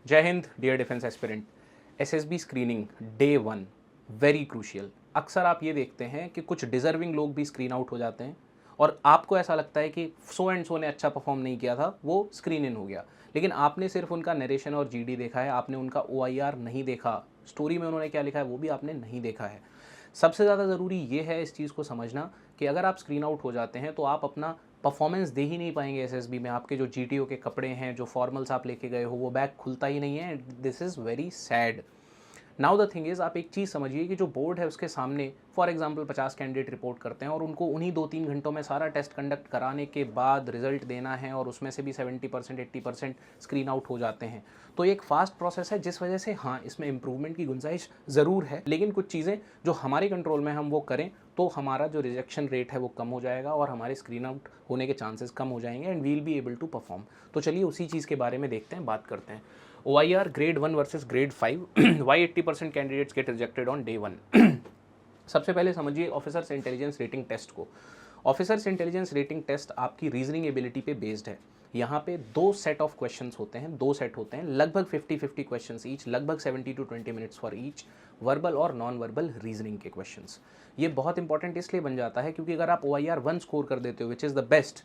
जय Hind dear defence aspirant. SSB screening day 1 very crucial. अक्सर आप ये देखते हैं कि कुछ डिजर्विंग लोग भी स्क्रीन आउट हो जाते हैं और आपको ऐसा लगता है कि सो एंड सो ने अच्छा परफॉर्म नहीं किया था, वो स्क्रीन इन हो गया, लेकिन आपने सिर्फ उनका नरेशन और जीडी देखा है, आपने उनका ओआईआर नहीं देखा, स्टोरी में उन्होंने क्या लिखा है वो भी आपने नहीं देखा है। सबसे ज़्यादा ज़रूरी ये है इस चीज़ को समझना कि अगर आप स्क्रीन आउट हो जाते हैं तो आप अपना परफॉर्मेंस दे ही नहीं पाएंगे एसएसबी में। आपके जो जीटीओ के कपड़े हैं, जो फॉर्मल्स आप लेके गए हो, वो बैग खुलता ही नहीं है। This is very sad. Now the thing is, आप एक चीज़ समझिए कि जो बोर्ड है उसके सामने फॉर एग्जांपल 50 कैंडिडेट रिपोर्ट करते हैं और उनको उन्हीं 2-3 घंटों में सारा टेस्ट कंडक्ट कराने के बाद रिजल्ट देना है और उसमें से भी 70% 80% स्क्रीन आउट हो जाते हैं। तो ये एक फास्ट प्रोसेस है, जिस वजह से हाँ इसमें इंप्रूवमेंट की गुंजाइश ज़रूर है, लेकिन कुछ चीज़ें जो हमारे कंट्रोल में हम वो करें तो हमारा जो रिजेक्शन रेट है वो कम हो जाएगा और हमारे स्क्रीन आउट होने के चांसेस कम हो जाएंगे and we will be able to perform. तो चलिए उसी चीज़ के बारे में देखते हैं, बात करते हैं। OIR grade 1 versus grade 5, why 80% candidates get rejected on day 1। सबसे पहले समझिए ऑफिसर्स इंटेलिजेंस रेटिंग टेस्ट को। ऑफिसर्स इंटेलिजेंस रेटिंग टेस्ट आपकी रीजनिंग एबिलिटी पे बेस्ड है। यहाँ पे दो सेट ऑफ क्वेश्चंस होते हैं, दो सेट होते हैं, लगभग 50-50 क्वेश्चंस ईच, लगभग 70 to 20 minutes for each, verbal और नॉन वर्बल रीजनिंग के क्वेश्चंस। ये बहुत इंपॉर्टेंट इसलिए बन जाता है क्योंकि अगर आप OIR 1 स्कोर कर देते हो विच इज़ द बेस्ट,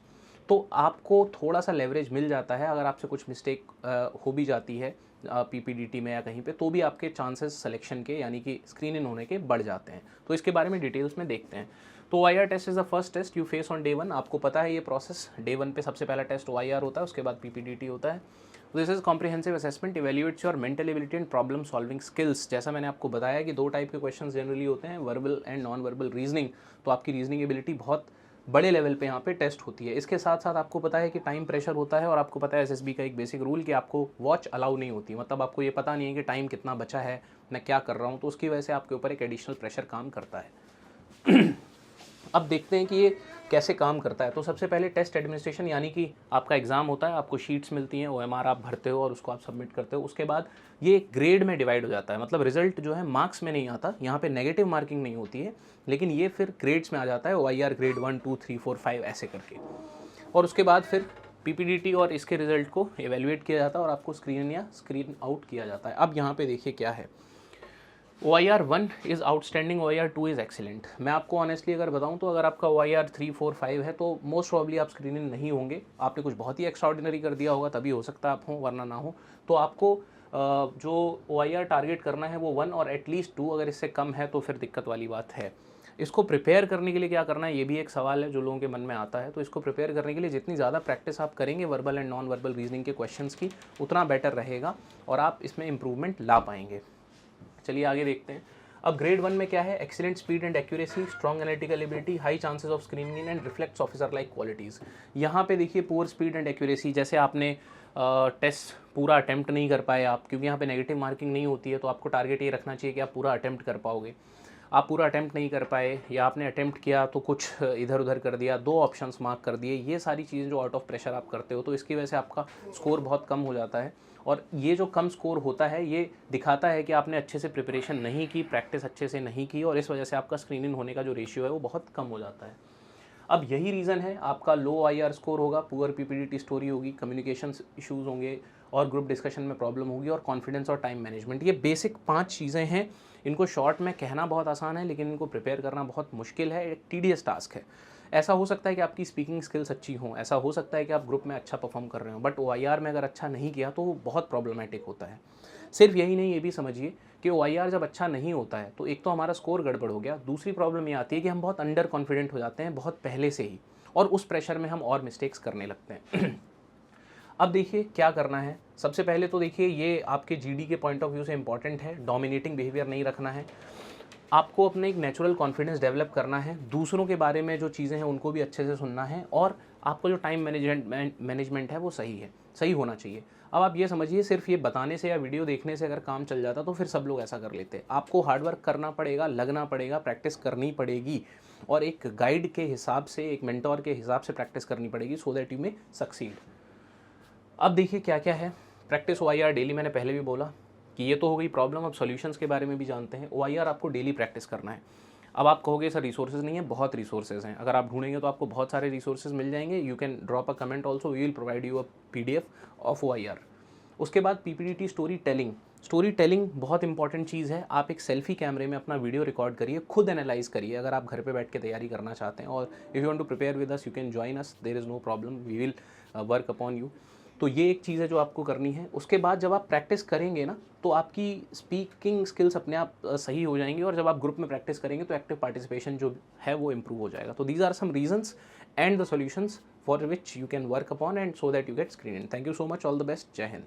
तो आपको थोड़ा सा लेवरेज मिल जाता है। अगर आपसे कुछ मिस्टेक हो भी जाती है पीपीडीटी में या कहीं पे, तो भी आपके चांसेस सिलेक्शन के यानी कि स्क्रीन इन होने के बढ़ जाते हैं। तो इसके बारे में डिटेल्स में देखते हैं। तो OIR test is the first test you face on day 1। आपको पता है ये प्रोसेस, डे 1 पे सबसे पहला टेस्ट OIR होता है, उसके बाद पीपीडीटी होता है। This is comprehensive assessment, evaluates your mental ability and problem solving skills. जैसा मैंने आपको बताया कि दो टाइप के क्वेश्चन जनरली होते हैं, verbal and non verbal reasoning. तो आपकी रीजनिंग एबिलिटी बहुत बड़े लेवल पे यहाँ पे टेस्ट होती है। इसके साथ साथ आपको पता है कि टाइम प्रेशर होता है और आपको पता है एसएसबी का एक बेसिक रूल कि आपको वॉच अलाउ नहीं होती, मतलब आपको ये पता नहीं है कि टाइम कितना बचा है, मैं क्या कर रहा हूँ, तो उसकी वजह से आपके ऊपर एक एडिशनल प्रेशर काम करता है। अब देखते हैं कि ये कैसे काम करता है। तो सबसे पहले टेस्ट एडमिनिस्ट्रेशन यानी कि आपका एग्ज़ाम होता है, आपको शीट्स मिलती हैं, OMR आप भरते हो और उसको आप सबमिट करते हो। उसके बाद ये ग्रेड में डिवाइड हो जाता है, मतलब रिजल्ट जो है मार्क्स में नहीं आता, यहाँ पे नेगेटिव मार्किंग नहीं होती है, लेकिन ये फिर ग्रेड्स में आ जाता है, OIR ग्रेड 1 2 3 4 5 ऐसे करके। और उसके बाद फिर पीपीडीटी और इसके रिजल्ट को एवेल्युएट किया जाता है और आपको स्क्रीन या स्क्रीन आउट किया जाता है। अब यहाँ पे देखिए क्या है, OIR 1 is outstanding, OIR 2 is excellent. मैं आपको ऑनेस्टली अगर बताऊं तो अगर आपका OIR 3 4 5 है तो मोस्ट प्रॉब्ली आप स्क्रीन इन नहीं होंगे। आपने कुछ बहुत ही एक्स्ट्राऑर्डिनरी कर दिया होगा तभी हो सकता है आप हों, वरना ना हो। तो आपको जो OIR टारगेट करना है वो 1 और एटलीस्ट 2, अगर इससे कम है तो फिर दिक्कत वाली बात है। इसको प्रिपेयर करने के लिए क्या करना है, ये भी एक सवाल है जो लोगों के मन में आता है। तो इसको प्रिपेयर करने के लिए जितनी ज़्यादा प्रैक्टिस आप करेंगे verbal and non verbal reasoning के क्वेश्चंस की, उतना बेटर रहेगा और आप इसमें इंप्रूवमेंट ला पाएंगे। चलिए आगे देखते हैं। अब ग्रेड 1 में क्या है, excellent speed and accuracy, strong analytical ability, high chances of screening in and reflects officer like qualities. यहाँ पे देखिए पुअर स्पीड एंड एक्यूरेसी, जैसे आपने टेस्ट पूरा अटैम्प्ट नहीं कर पाए आप, क्योंकि यहाँ पे नेगेटिव मार्किंग नहीं होती है, तो आपको टारगेट ये रखना चाहिए कि आप पूरा अटैम्प्ट कर पाओगे। आप पूरा अटैम्प्ट नहीं कर पाए या आपने अटैम्प्ट किया तो कुछ इधर उधर कर दिया, 2 ऑप्शंस मार्क कर दिए, ये सारी चीज़ें जो आउट ऑफ प्रेशर आप करते हो, तो इसकी वजह से आपका स्कोर बहुत कम हो जाता है। और ये जो कम स्कोर होता है ये दिखाता है कि आपने अच्छे से प्रिपरेशन नहीं की, प्रैक्टिस अच्छे से नहीं की, और इस वजह से आपका स्क्रीन इन होने का जो रेशियो है वो बहुत कम हो जाता है। अब यही रीज़न है, आपका लो OIR स्कोर होगा, पुअर पीपीडीटी स्टोरी होगी, कम्युनिकेशन इश्यूज़ होंगे और ग्रुप डिस्कशन में प्रॉब्लम होगी, और कॉन्फिडेंस और टाइम मैनेजमेंट। ये बेसिक 5 चीज़ें हैं। इनको शॉर्ट में कहना बहुत आसान है, लेकिन इनको प्रिपेयर करना बहुत मुश्किल है, एक टीडियस टास्क है। ऐसा हो सकता है कि आपकी स्पीकिंग स्किल्स अच्छी हों, ऐसा हो सकता है कि आप ग्रुप में अच्छा परफॉर्म कर रहे हो, बट OIR में अगर अच्छा नहीं किया तो वो बहुत प्रॉब्लमेटिक होता है। सिर्फ यही नहीं, ये भी समझिए कि OIR जब अच्छा नहीं होता है तो एक तो हमारा स्कोर गड़बड़ हो गया, दूसरी प्रॉब्लम ये आती है कि हम बहुत अंडर कॉन्फिडेंट हो जाते हैं बहुत पहले से ही, और उस प्रेशर में हम और मिस्टेक्स करने लगते हैं। अब देखिए क्या करना है। सबसे पहले तो देखिए ये आपके जीडी के पॉइंट ऑफ व्यू से इंपॉर्टेंट है, डोमिनेटिंग बिहेवियर नहीं रखना है। आपको अपने एक नेचुरल कॉन्फिडेंस डेवलप करना है, दूसरों के बारे में जो चीज़ें हैं उनको भी अच्छे से सुनना है, और आपको जो टाइम मैनेजमेंट है वो सही होना चाहिए। अब आप ये समझिए सिर्फ ये बताने से या वीडियो देखने से अगर काम चल जाता तो फिर सब लोग ऐसा कर लेते। आपको हार्डवर्क करना पड़ेगा, लगना पड़ेगा, प्रैक्टिस करनी पड़ेगी, और एक गाइड के हिसाब से, एक मेंटोर के हिसाब से प्रैक्टिस करनी पड़ेगी, सो दैट यू मे सक्सीड। अब देखिए क्या क्या है प्रैक्टिस OIR डेली, मैंने पहले भी बोला कि ये तो हो गई प्रॉब्लम। अब सॉल्यूशंस के बारे में भी जानते हैं। OIR आपको डेली प्रैक्टिस करना है। अब आप कहोगे सर रिसोर्सेज नहीं है, बहुत रिसोर्सेज हैं, अगर आप ढूंढेंगे तो आपको बहुत सारे रिसोर्सेज मिल जाएंगे। You can drop a comment also, we will provide you a PDF of OIR। उसके बाद PPT story telling. Story telling बहुत इंपॉर्टेंट चीज़ है। आप एक सेल्फी कैमरे में अपना वीडियो रिकॉर्ड करिए, खुद एनालाइज करिए। अगर आप घर पे बैठ के तैयारी करना चाहते हैं और if you want to prepare with us, you can join us, there is no problem, we will work upon you. तो ये एक चीज़ है जो आपको करनी है। उसके बाद जब आप प्रैक्टिस करेंगे ना, तो आपकी स्पीकिंग स्किल्स अपने आप सही हो जाएंगी, और जब आप ग्रुप में प्रैक्टिस करेंगे तो एक्टिव पार्टिसिपेशन जो है वो इम्प्रूव हो जाएगा। तो these are some reasons and the solutions for which you can work upon and so that you get screen in. Thank you so much, all the best, जय हिंद।